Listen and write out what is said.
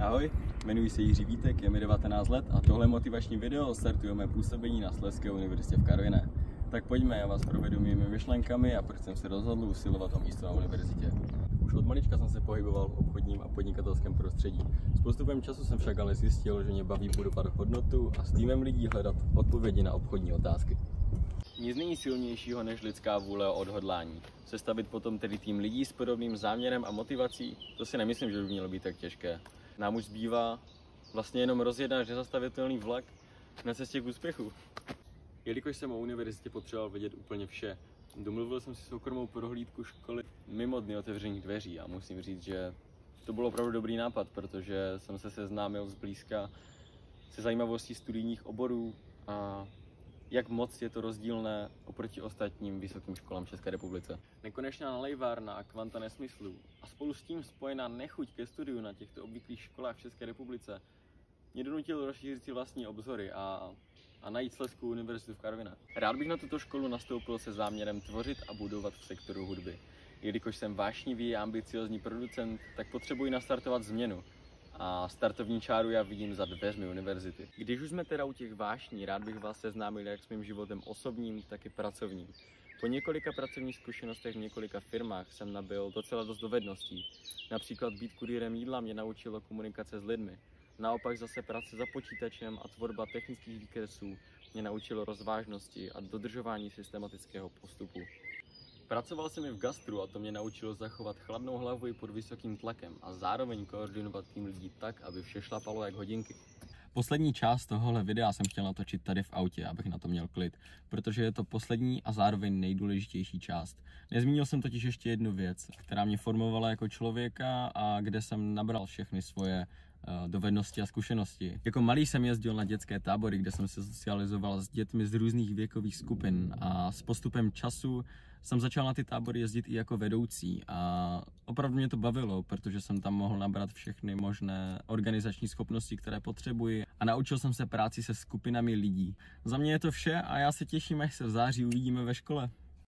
Ahoj, jmenuji se Jiří Vítek, je mi 19 let a tohle motivační video startujeme působení na Slezské univerzitě v Karviné. Tak pojďme, já vás provedu mými myšlenkami a proč jsem se rozhodl usilovat o místo na univerzitě. Už od malička jsem se pohyboval v obchodním a podnikatelském prostředí. S postupem času jsem však ale zjistil, že mě baví budovat hodnotu a s týmem lidí hledat odpovědi na obchodní otázky. Nic není silnějšího než lidská vůle a odhodlání. Sestavit potom tedy tým lidí s podobným záměrem a motivací, to si nemyslím, že by mělo být tak těžké. Nám už zbývá vlastně jenom rozjet náš nezastavitelný vlak na cestě k úspěchu. Jelikož jsem o univerzitě potřeboval vědět úplně vše, domluvil jsem si soukromou prohlídku školy mimo dny otevřených dveří a musím říct, že to byl opravdu dobrý nápad, protože jsem se seznámil zblízka se zajímavostí studijních oborů a jak moc je to rozdílné oproti ostatním vysokým školám v České republice. Nekonečná nalejvárna a kvanta nesmyslů a spolu s tím spojená nechuť ke studiu na těchto obvyklých školách v České republice mě donutil rozšířit si vlastní obzory a najít Slezskou univerzitu v Karviné. Rád bych na tuto školu nastoupil se záměrem tvořit a budovat v sektoru hudby. Jelikož jsem vášnivý a ambiciozní producent, tak potřebuji nastartovat změnu. A startovní čáru já vidím za dveřmi univerzity. Když už jsme teda u těch vášní, rád bych vás seznámil jak s mým životem osobním, tak i pracovním. Po několika pracovních zkušenostech v několika firmách jsem nabyl docela dost dovedností. Například být kurýrem jídla mě naučilo komunikace s lidmi. Naopak zase práce za počítačem a tvorba technických výkresů mě naučilo rozvážnosti a dodržování systematického postupu. Pracoval jsem i v gastru a to mě naučilo zachovat chladnou hlavu i pod vysokým tlakem a zároveň koordinovat tým lidí tak, aby vše šlapalo jak hodinky. Poslední část tohohle videa jsem chtěl natočit tady v autě, abych na to měl klid, protože je to poslední a zároveň nejdůležitější část. Nezmínil jsem totiž ještě jednu věc, která mě formovala jako člověka a kde jsem nabral všechny svoje dovednosti a zkušenosti. Jako malý jsem jezdil na dětské tábory, kde jsem se socializoval s dětmi z různých věkových skupin a s postupem času jsem začal na ty tábory jezdit i jako vedoucí a opravdu mě to bavilo, protože jsem tam mohl nabrat všechny možné organizační schopnosti, které potřebuji a naučil jsem se práci se skupinami lidí. Za mě je to vše a já se těším, až se v září uvidíme ve škole.